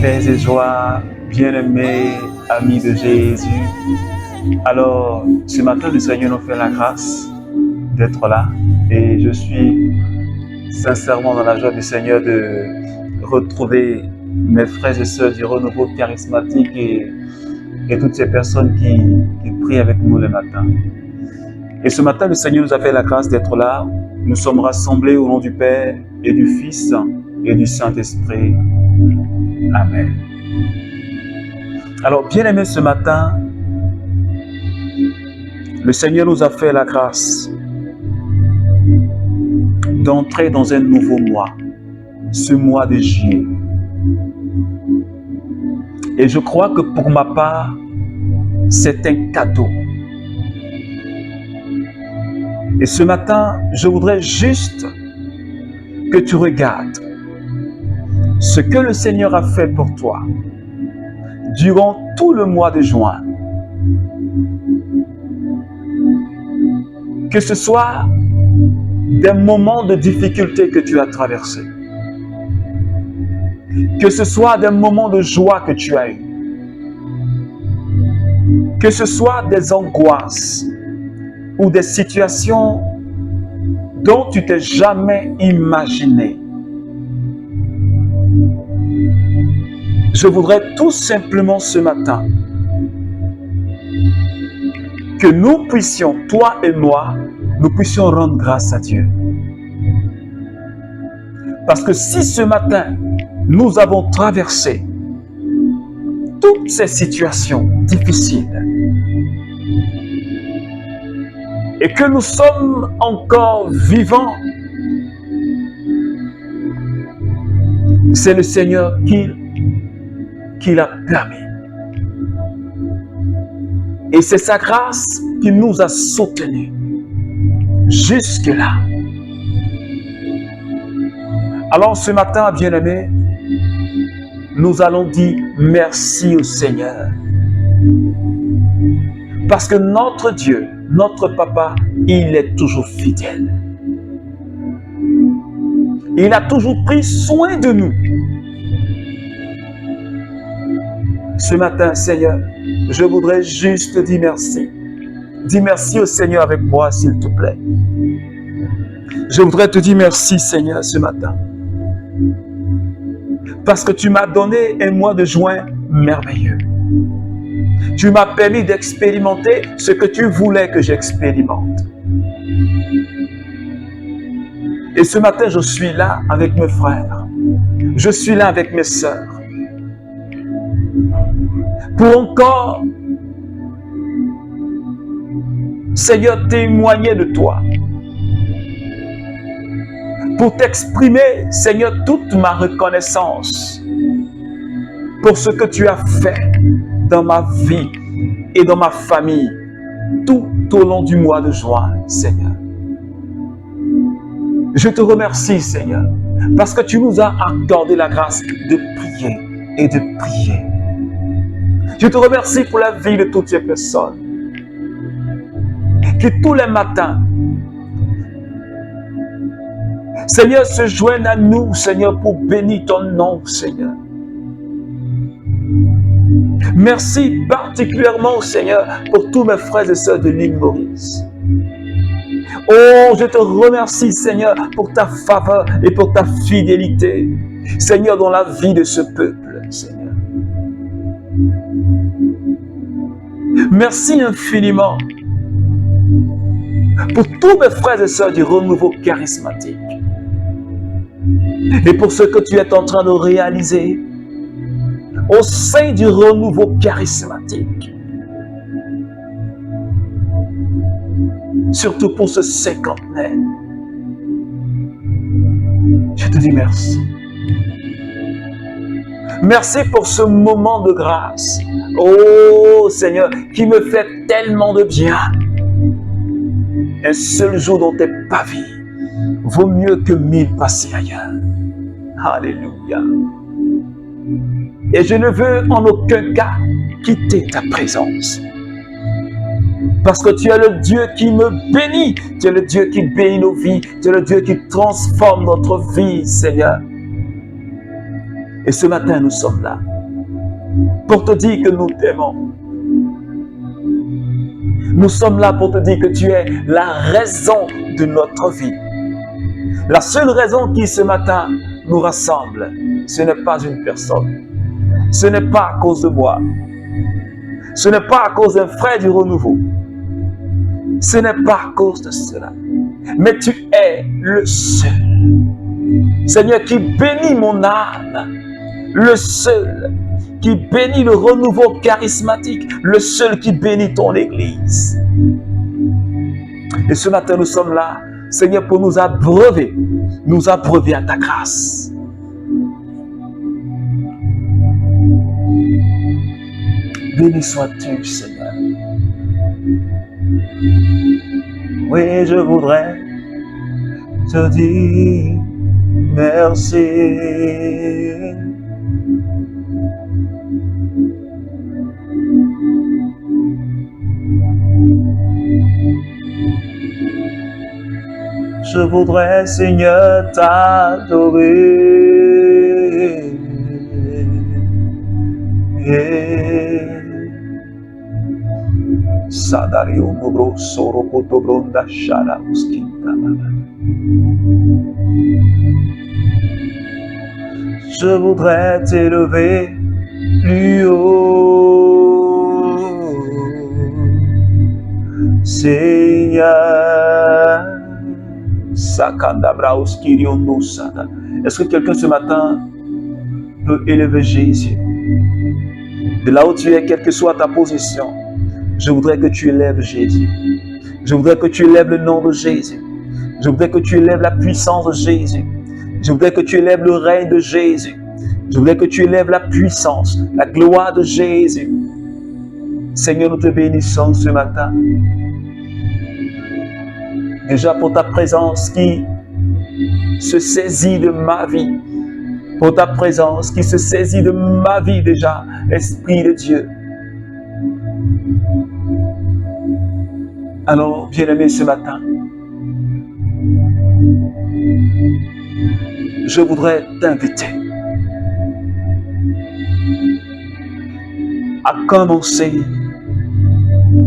Paix et joie, bien-aimés, amis de Jésus. Alors, ce matin, le Seigneur nous fait la grâce d'être là et je suis sincèrement dans la joie du Seigneur de retrouver mes frères et sœurs du renouveau charismatique et toutes ces personnes qui prient avec nous le matin. Et ce matin, le Seigneur nous a fait la grâce d'être là. Nous sommes rassemblés au nom du Père et du Fils et du Saint-Esprit. Amen. Alors, bien-aimés, ce matin, le Seigneur nous a fait la grâce d'entrer dans un nouveau mois, ce mois de juillet. Et je crois que pour ma part, c'est un cadeau. Et ce matin, je voudrais juste que tu regardes ce que le Seigneur a fait pour toi durant tout le mois de juin. Que ce soit des moments de difficulté que tu as traversés, que ce soit des moments de joie que tu as eus, que ce soit des angoisses ou des situations dont tu t'es jamais imaginé. Je voudrais tout simplement ce matin que nous puissions, toi et moi, nous puissions rendre grâce à Dieu. Parce que si ce matin, nous avons traversé toutes ces situations difficiles et que nous sommes encore vivants, c'est le Seigneur qui l'a permis. Et c'est sa grâce qui nous a soutenus jusque-là. Alors ce matin, bien-aimés, nous allons dire merci au Seigneur. Parce que notre Dieu, notre Papa, il est toujours fidèle. Il a toujours pris soin de nous. Ce matin, Seigneur, je voudrais juste dire merci. Dis merci au Seigneur avec moi, s'il te plaît. Je voudrais te dire merci, Seigneur, ce matin. Parce que tu m'as donné un mois de juin merveilleux. Tu m'as permis d'expérimenter ce que tu voulais que j'expérimente. Et ce matin, je suis là avec mes frères. Je suis là avec mes sœurs. Pour encore, Seigneur, témoigner de toi. Pour t'exprimer, Seigneur, toute ma reconnaissance pour ce que tu as fait dans ma vie et dans ma famille tout au long du mois de juin, Seigneur. Je te remercie, Seigneur, parce que tu nous as accordé la grâce de prier et de prier. Je te remercie pour la vie de toutes ces personnes qui tous les matins, Seigneur, se joignent à nous, Seigneur, pour bénir ton nom, Seigneur. Merci particulièrement, Seigneur, pour tous mes frères et sœurs de l'île Maurice. Oh, je te remercie, Seigneur, pour ta faveur et pour ta fidélité, Seigneur, dans la vie de ce peuple, Seigneur. Merci infiniment pour tous mes frères et sœurs du renouveau charismatique et pour ce que tu es en train de réaliser au sein du renouveau charismatique. Surtout pour ce cinquantenaire. Je te dis merci. Merci pour ce moment de grâce. Oh Seigneur, qui me fait tellement de bien. Un seul jour dans tes pavis vaut mieux que 1000 passés ailleurs. Alléluia. Et je ne veux en aucun cas quitter ta présence. Parce que tu es le Dieu qui me bénit. Tu es le Dieu qui bénit nos vies. Tu es le Dieu qui transforme notre vie, Seigneur. Et ce matin, nous sommes là pour te dire que nous t'aimons. Nous sommes là pour te dire que tu es la raison de notre vie. La seule raison qui ce matin nous rassemble, ce n'est pas une personne. Ce n'est pas à cause de moi. Ce n'est pas à cause d'un frère du renouveau. Ce n'est pas à cause de cela. Mais tu es le seul. Seigneur, qui bénit mon âme. Le seul qui bénit le renouveau charismatique. Le seul qui bénit ton Église. Et ce matin, nous sommes là, Seigneur, pour nous abreuver à ta grâce. Béni sois-tu, Seigneur. Oui, je voudrais te dire merci. Je voudrais, Seigneur, t'adorer. Sadario dobro soro kotobronda shara uskinta. Je voudrais t'élever plus haut, Seigneur. Est-ce que quelqu'un ce matin peut élever Jésus? De là où tu es, quelle que soit ta position, je voudrais que tu élèves Jésus. Je voudrais que tu élèves le nom de Jésus. Je voudrais que tu élèves la puissance de Jésus. Je voudrais que tu élèves le règne de Jésus. Je voudrais que tu élèves la puissance, la gloire de Jésus. Seigneur, nous te bénissons ce matin. Déjà pour ta présence qui se saisit de ma vie. Pour ta présence qui se saisit de ma vie déjà, Esprit de Dieu. Alors, bien-aimé, ce matin, je voudrais t'inviter à commencer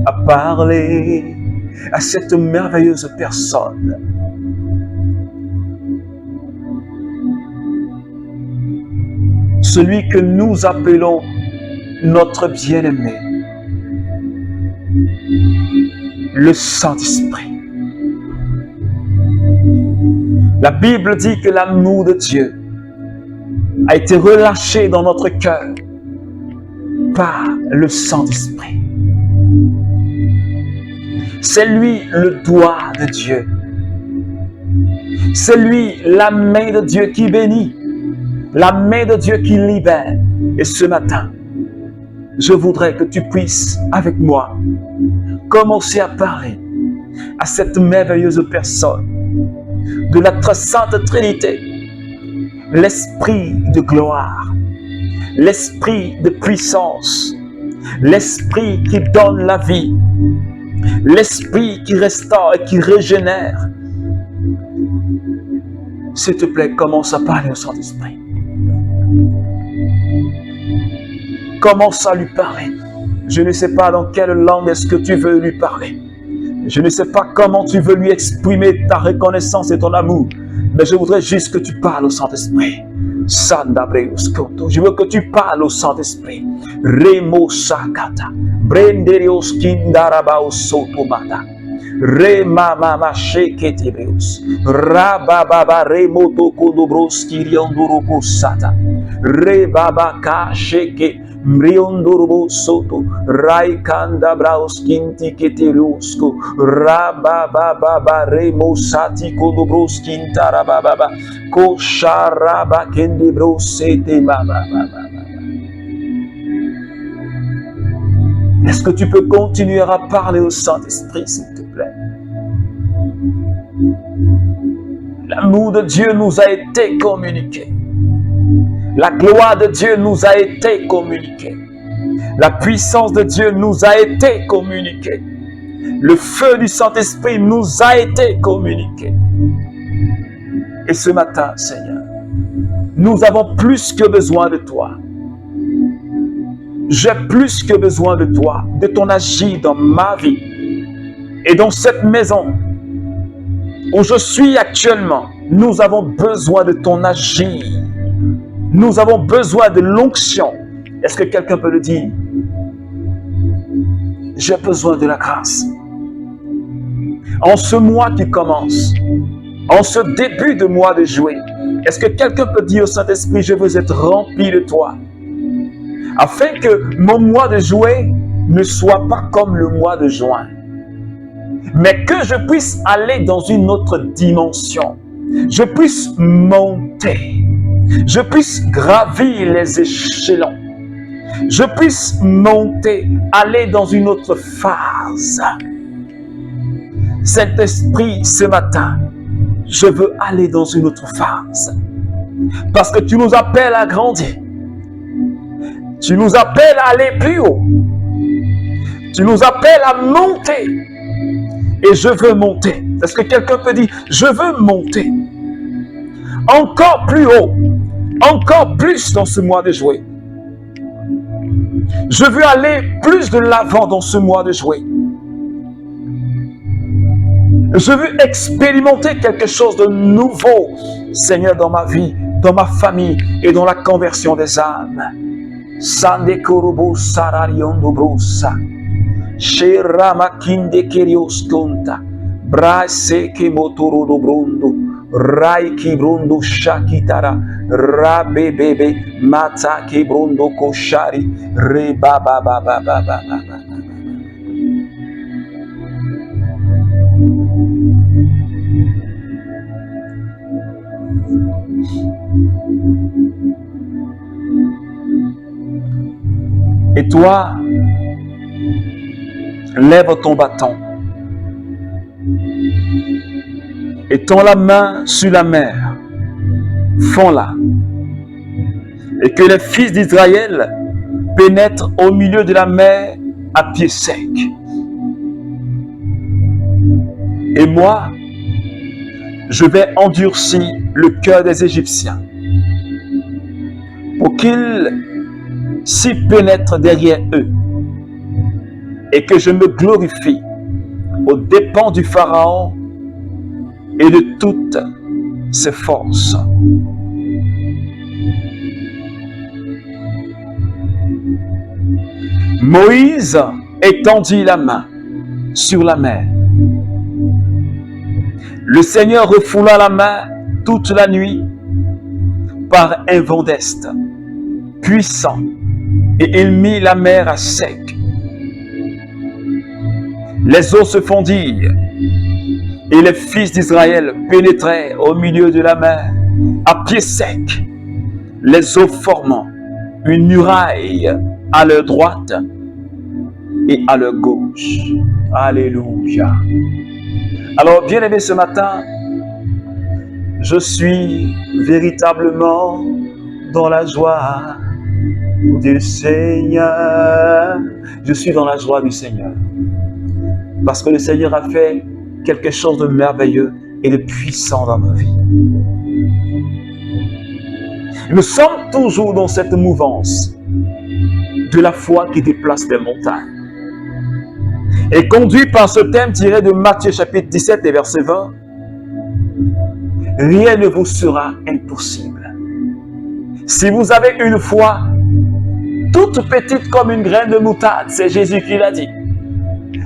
à parler à cette merveilleuse personne. Celui que nous appelons notre bien-aimé, le Saint-Esprit. La Bible dit que l'amour de Dieu a été relâché dans notre cœur par le Saint-Esprit. C'est lui le doigt de Dieu. C'est lui la main de Dieu qui bénit, la main de Dieu qui libère. Et ce matin, je voudrais que tu puisses, avec moi, commencer à parler à cette merveilleuse personne de la très sainte Trinité, l'Esprit de gloire, l'Esprit de puissance, l'Esprit qui donne la vie, l'Esprit qui restaure et qui régénère. S'il te plaît, commence à parler au Saint-Esprit. Commence à lui parler. Je ne sais pas dans quelle langue est-ce que tu veux lui parler. Je ne sais pas comment tu veux lui exprimer ta reconnaissance et ton amour. Mais je voudrais juste que tu parles au Saint-Esprit. Je veux que tu parles au Saint-Esprit. Remo sakata. Brenderios kindarabaos sotomata. Rema mama sheketebreus. Rababa remoto kodobros kiriandoropo sata. Rebaba ka sheke. Mriondurbo soto, raikanda braus kinti keterusko, rababa remo sati kodobros kintarababa, kosharaba kendebros sete baba. Est-ce que tu peux continuer à parler au Saint-Esprit, s'il te plaît? L'amour de Dieu nous a été communiqué. La gloire de Dieu nous a été communiquée. La puissance de Dieu nous a été communiquée. Le feu du Saint-Esprit nous a été communiqué. Et ce matin, Seigneur, nous avons plus que besoin de toi. J'ai plus que besoin de toi, de ton agir dans ma vie et dans cette maison où je suis actuellement. Nous avons besoin de ton agir. Nous avons besoin de l'onction. Est-ce que quelqu'un peut le dire? J'ai besoin de la grâce. En ce mois qui commence, en ce début de mois de juillet, est-ce que quelqu'un peut dire au Saint-Esprit, je veux être rempli de toi, afin que mon mois de juillet ne soit pas comme le mois de juin, mais que je puisse aller dans une autre dimension, je puisse monter, je puisse gravir les échelons, je puisse monter, aller dans une autre phase. Saint-Esprit, ce matin, je veux aller dans une autre phase. Parce que tu nous appelles à grandir. Tu nous appelles à aller plus haut. Tu nous appelles à monter. Et je veux monter. Est-ce que quelqu'un peut dire, je veux monter. Encore plus haut. Encore plus dans ce mois de juillet. Je veux aller plus de l'avant dans ce mois de juillet. Je veux expérimenter quelque chose de nouveau, Seigneur, dans ma vie, dans ma famille et dans la conversion des âmes. Sande korobo sarariondo brosa. Sherama kinde kerios konta. Braise ke motoro do brondo. Rai ki brondo shakitara. Ra bebebe mata ke brondo koshari. Re ba ba ba ba ba ba ba. Et toi, lève ton bâton et tends la main sur la mer, fonds-la, et que les fils d'Israël pénètrent au milieu de la mer à pied sec. Et moi, je vais endurcir le cœur des Égyptiens pour qu'ils s'y pénètrent derrière eux et que je me glorifie aux dépens du Pharaon et de toutes ses forces. Moïse étendit la main sur la mer. Le Seigneur refoula la main toute la nuit par un vent d'est puissant et il mit la mer à sec. Les eaux se fondirent et les fils d'Israël pénétrèrent au milieu de la mer à pied sec, les eaux formant une muraille à leur droite et à leur gauche. Alléluia. Alors, bien-aimés, ce matin, je suis véritablement dans la joie du Seigneur. Je suis dans la joie du Seigneur. Parce que le Seigneur a fait quelque chose de merveilleux et de puissant dans ma vie. Nous sommes toujours dans cette mouvance de la foi qui déplace les montagnes. Et conduit par ce thème tiré de Matthieu chapitre 17 et verset 20, rien ne vous sera impossible. Si vous avez une foi toute petite comme une graine de moutarde, c'est Jésus qui l'a dit,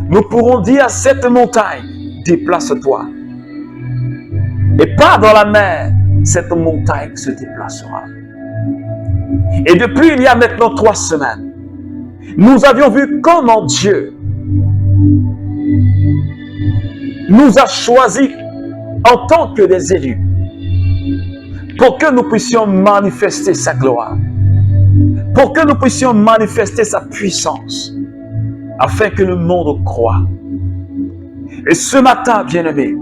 nous pourrons dire à cette montagne, déplace-toi. Et pas dans la mer, cette montagne se déplacera. Et depuis il y a maintenant 3 semaines, nous avions vu comment Dieu nous a choisis en tant que des élus pour que nous puissions manifester sa gloire, pour que nous puissions manifester sa puissance, afin que le monde croie. Et ce matin, bien-aimé,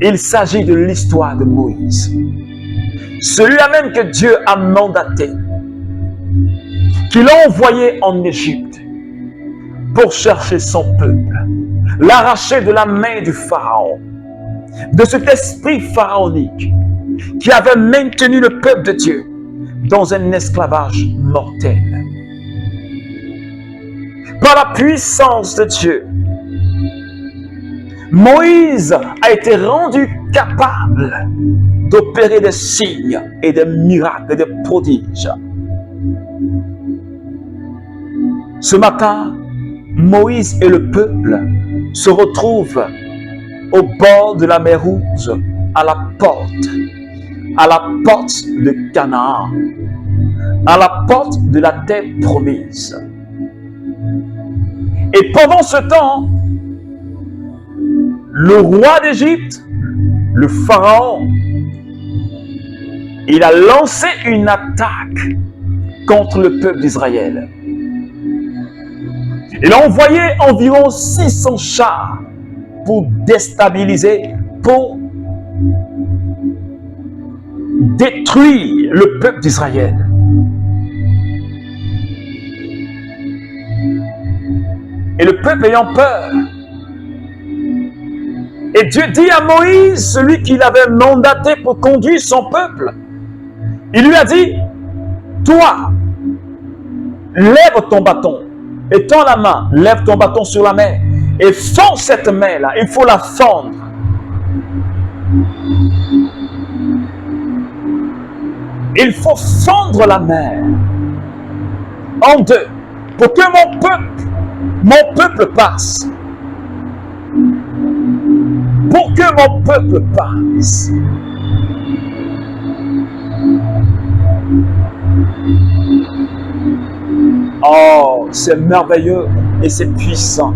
il s'agit de l'histoire de Moïse. Celui-là même que Dieu a mandaté, qu'il a envoyé en Égypte pour chercher son peuple, l'arracher de la main du Pharaon, de cet esprit pharaonique qui avait maintenu le peuple de Dieu dans un esclavage mortel. Par la puissance de Dieu, Moïse a été rendu capable d'opérer des signes et des miracles et des prodiges. Ce matin, Moïse et le peuple se retrouvent au bord de la mer Rouge, à la porte de Canaan, à la porte de la terre promise. Et pendant ce temps, le roi d'Égypte, le pharaon, il a lancé une attaque contre le peuple d'Israël. Il a envoyé environ 600 chars pour déstabiliser, pour détruire le peuple d'Israël. Et le peuple ayant peur, et Dieu dit à Moïse, celui qu'il avait mandaté pour conduire son peuple, il lui a dit, toi, lève ton bâton, et tends la main, lève ton bâton sur la mer, et fends cette mer-là, il faut la fendre. Il faut fendre la mer en deux, pour que mon peuple passe. Pour que mon peuple passe. Oh, c'est merveilleux et c'est puissant.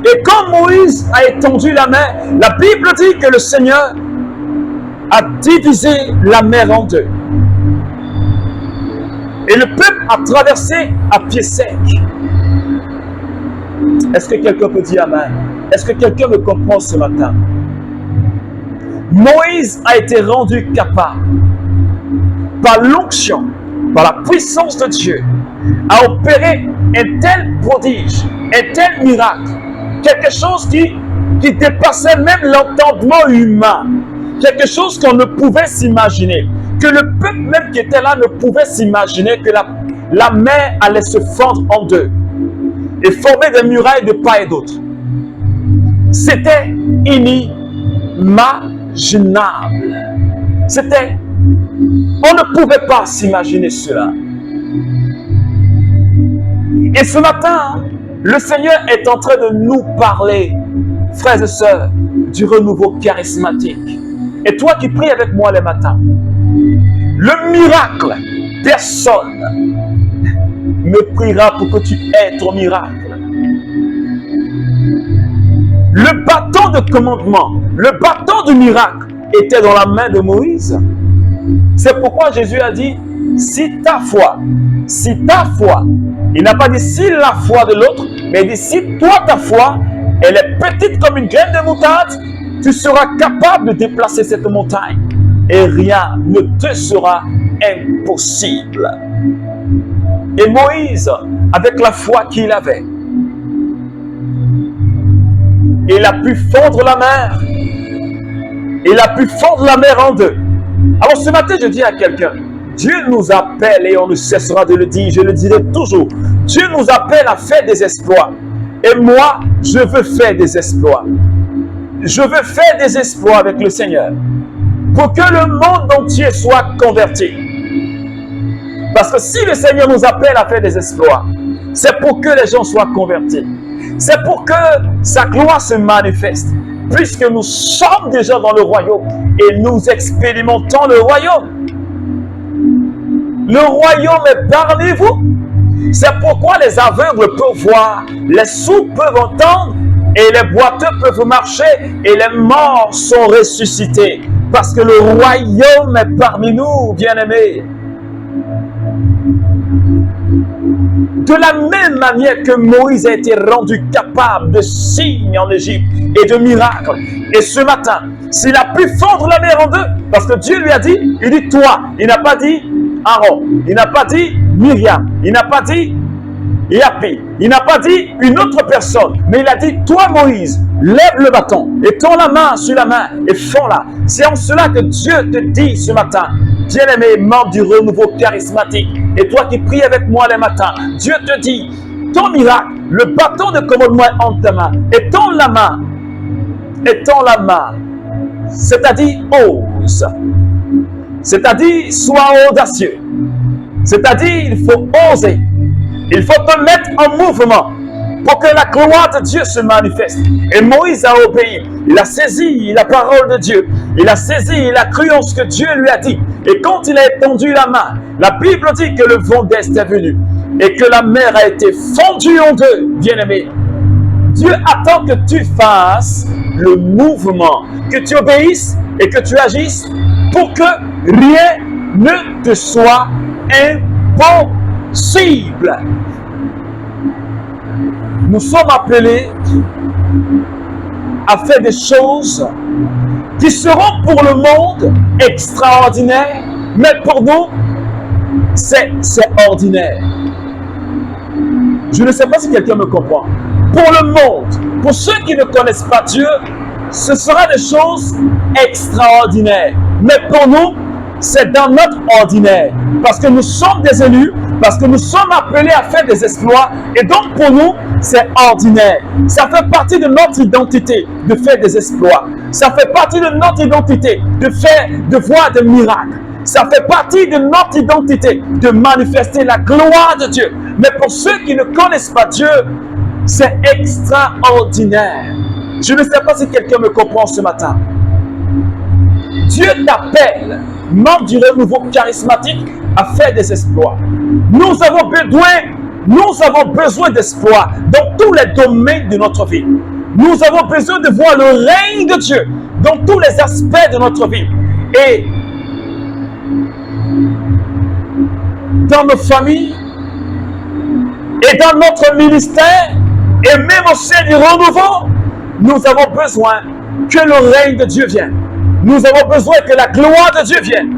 Et quand Moïse a étendu la mer, la Bible dit que le Seigneur a divisé la mer en deux. Et le peuple a traversé à pied sec. Est-ce que quelqu'un peut dire amen? Est-ce que quelqu'un me comprend ce matin? Moïse a été rendu capable, par l'onction, par la puissance de Dieu, à opérer un tel prodige, un tel miracle, quelque chose qui dépassait même l'entendement humain, quelque chose qu'on ne pouvait s'imaginer, que le peuple même qui était là ne pouvait s'imaginer que la mer allait se fendre en deux et former des murailles de part et d'autre. C'était inimaginable. On ne pouvait pas s'imaginer cela. Et ce matin, le Seigneur est en train de nous parler, frères et sœurs, du renouveau charismatique. Et toi qui pries avec moi les matins, le miracle, personne ne priera pour que tu aies ton miracle. Le bâton de commandement, le bâton du miracle était dans la main de Moïse. C'est pourquoi Jésus a dit, si ta foi, il n'a pas dit si la foi de l'autre, mais il dit si toi ta foi, elle est petite comme une graine de moutarde, tu seras capable de déplacer cette montagne et rien ne te sera impossible. Et Moïse, avec la foi qu'il avait, il a pu fondre la mer. Il a pu fondre la mer en deux. Alors ce matin, je dis à quelqu'un, Dieu nous appelle et on ne cessera de le dire, je le dirai toujours. Dieu nous appelle à faire des exploits. Et moi, je veux faire des exploits. Je veux faire des exploits avec le Seigneur pour que le monde entier soit converti. Parce que si le Seigneur nous appelle à faire des exploits, c'est pour que les gens soient convertis. C'est pour que sa gloire se manifeste. Puisque nous sommes déjà dans le royaume et nous expérimentons le royaume. Le royaume est parmi vous. C'est pourquoi les aveugles peuvent voir, les sourds peuvent entendre et les boiteux peuvent marcher et les morts sont ressuscités. Parce que le royaume est parmi nous, bien-aimés. De la même manière que Moïse a été rendu capable de signes en Égypte et de miracles. Et ce matin, s'il a pu fondre la mer en deux, parce que Dieu lui a dit, il dit toi, il n'a pas dit Aaron, il n'a pas dit Myriam, il n'a pas dit Yapi. Il n'a pas dit une autre personne, mais il a dit, toi Moïse, lève le bâton et tends la main sur la main et fends-la. C'est en cela que Dieu te dit ce matin, bien-aimé membre du renouveau charismatique, et toi qui pries avec moi les matins, Dieu te dit, ton miracle, le bâton de commandement est entre ta main, et tends la main, c'est-à-dire ose, c'est-à-dire sois audacieux, c'est-à-dire il faut oser, il faut te mettre en mouvement pour que la gloire de Dieu se manifeste. Et Moïse a obéi, il a saisi la parole de Dieu, il a saisi, il a cru en ce que Dieu lui a dit. Et quand il a étendu la main, la Bible dit que le vent d'est est venu et que la mer a été fondue en deux, bien-aimé. Dieu attend que tu fasses le mouvement, que tu obéisses et que tu agisses pour que rien ne te soit impossible. Nous sommes appelés à faire des choses qui seront pour le monde extraordinaires, mais pour nous, c'est ordinaire. Je ne sais pas si quelqu'un me comprend. Pour le monde, pour ceux qui ne connaissent pas Dieu, ce sera des choses extraordinaires. Mais pour nous, c'est dans notre ordinaire. Parce que nous sommes des élus, parce que nous sommes appelés à faire des exploits. Et donc pour nous, c'est ordinaire. Ça fait partie de notre identité de faire des exploits. Ça fait partie de notre identité de voir des miracles. Ça fait partie de notre identité de manifester la gloire de Dieu. Mais pour ceux qui ne connaissent pas Dieu, c'est extraordinaire. Je ne sais pas si quelqu'un me comprend ce matin. Dieu t'appelle, membre du renouveau charismatique, à faire des exploits. Nous avons besoin d'exploits dans tous les domaines de notre vie. Nous avons besoin de voir le règne de Dieu dans tous les aspects de notre vie. Et dans nos familles, et dans notre ministère, et même au sein du renouveau, nous avons besoin que le règne de Dieu vienne. Nous avons besoin que la gloire de Dieu vienne.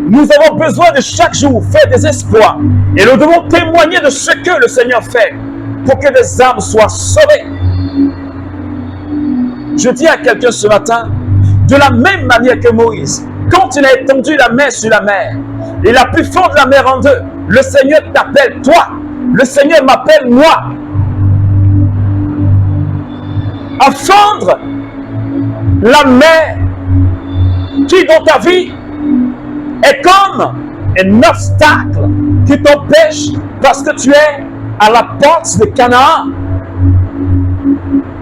Nous avons besoin de chaque jour faire des exploits. Et nous devons témoigner de ce que le Seigneur fait pour que des âmes soient sauvées. Je dis à quelqu'un ce matin, de la même manière que Moïse, quand il a étendu la main sur la mer, il a pu fondre la mer en deux. Le Seigneur t'appelle, toi. Le Seigneur m'appelle, moi. À fondre la mer qui dans ta vie est comme un obstacle qui t'empêche parce que tu es à la porte de Canaan.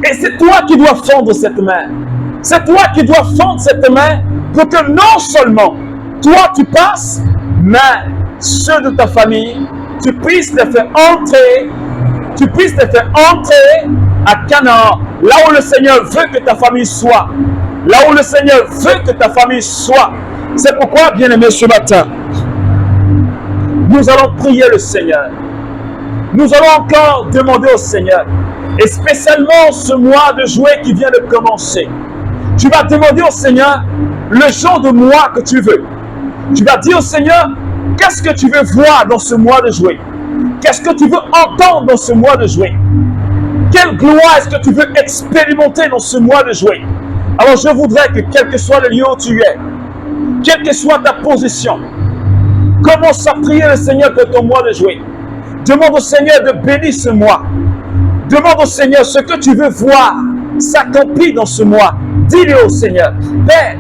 Et c'est toi qui dois fondre cette main. C'est toi qui dois fondre cette main pour que non seulement toi tu passes, mais ceux de ta famille, tu puisses les faire entrer, à Canaan, là où le Seigneur veut que ta famille soit. Là où le Seigneur veut que ta famille soit. C'est pourquoi, bien-aimés, ce matin, nous allons prier le Seigneur. Nous allons encore demander au Seigneur, et spécialement ce mois de juillet qui vient de commencer, tu vas demander au Seigneur le genre de mois que tu veux. Tu vas dire au Seigneur, qu'est-ce que tu veux voir dans ce mois de juillet? Qu'est-ce que tu veux entendre dans ce mois de juillet? Quelle gloire est-ce que tu veux expérimenter dans ce mois de juillet? Alors je voudrais que quel que soit le lieu où tu es, quelle que soit ta position, commence à prier le Seigneur pour ton mois de juillet. Demande au Seigneur de bénir ce mois. Demande au Seigneur ce que tu veux voir s'accomplir dans ce mois. Dis-le au Seigneur. Père,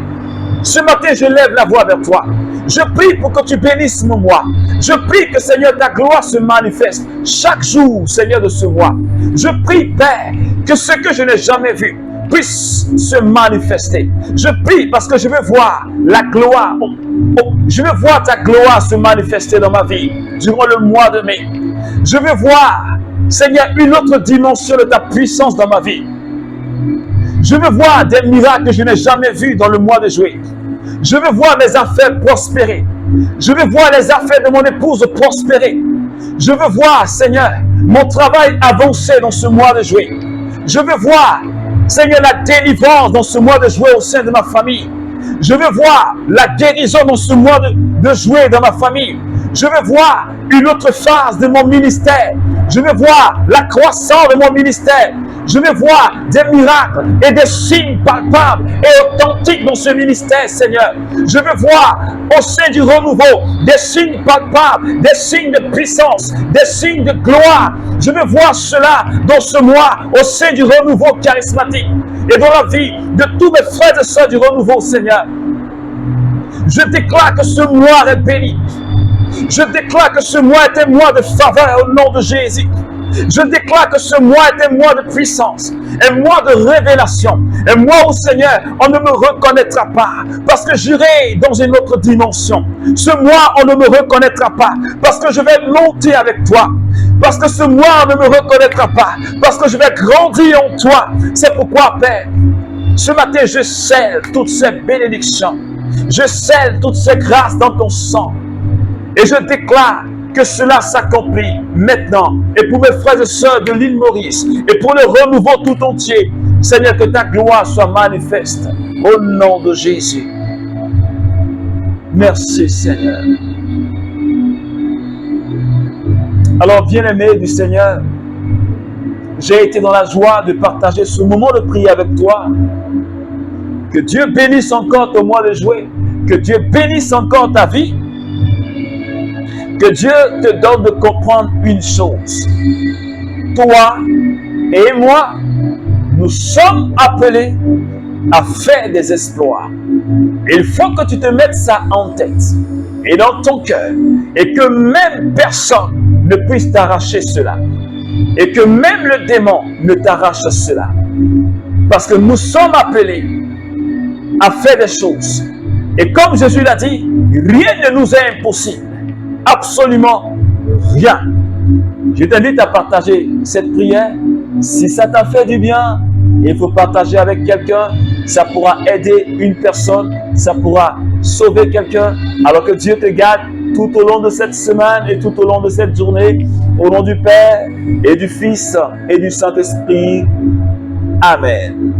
ce matin je lève la voix vers toi. Je prie pour que tu bénisses mon mois. Je prie que Seigneur ta gloire se manifeste chaque jour, Seigneur, de ce mois. Je prie, Père, que ce que je n'ai jamais vu puisse se manifester. Je prie parce que je veux voir la gloire. Je veux voir ta gloire se manifester dans ma vie durant le mois de mai. Je veux voir, Seigneur, une autre dimension de ta puissance dans ma vie. Je veux voir des miracles que je n'ai jamais vus dans le mois de juillet. Je veux voir mes affaires prospérer. Je veux voir les affaires de mon épouse prospérer. Je veux voir, Seigneur, mon travail avancer dans ce mois de juillet. Je veux voir, Seigneur, la délivrance dans ce mois de juillet au sein de ma famille. Je veux voir la guérison dans ce mois de juillet dans ma famille. Je veux voir une autre phase de mon ministère. Je veux voir la croissance de mon ministère. Je veux voir des miracles et des signes palpables et authentiques dans ce ministère, Seigneur. Je veux voir au sein du renouveau des signes palpables, des signes de puissance, des signes de gloire. Je veux voir cela dans ce mois au sein du renouveau charismatique et dans la vie de tous mes frères et sœurs du renouveau, Seigneur. Je déclare que ce mois est béni. Je déclare que ce mois est un mois de faveur au nom de Jésus. Je déclare que ce mois est un mois de puissance, un mois de révélation, un mois où, Seigneur, on ne me reconnaîtra pas parce que j'irai dans une autre dimension. Ce mois, on ne me reconnaîtra pas parce que je vais monter avec toi. Parce que ce mois, on ne me reconnaîtra pas parce que je vais grandir en toi. C'est pourquoi, Père, ce matin, je scelle toutes ces bénédictions. Je scelle toutes ces grâces dans ton sang. Et je déclare que cela s'accomplit maintenant. Et pour mes frères et sœurs de l'île Maurice, et pour le renouveau tout entier, Seigneur, que ta gloire soit manifeste. Au nom de Jésus. Merci, Seigneur. Alors, bien-aimé du Seigneur, j'ai été dans la joie de partager ce moment de prière avec toi. Que Dieu bénisse encore ton mois de juillet. Que Dieu bénisse encore ta vie. Que Dieu te donne de comprendre une chose. Toi et moi, nous sommes appelés à faire des exploits. Il faut que tu te mettes ça en tête et dans ton cœur. Et que même personne ne puisse t'arracher cela. Et que même le démon ne t'arrache cela. Parce que nous sommes appelés à faire des choses. Et comme Jésus l'a dit, rien ne nous est impossible. Absolument rien. Je t'invite à partager cette prière. Si ça t'a fait du bien, il faut partager avec quelqu'un. Ça pourra aider une personne. Ça pourra sauver quelqu'un. Alors que Dieu te garde tout au long de cette semaine et tout au long de cette journée. Au nom du Père et du Fils et du Saint-Esprit. Amen.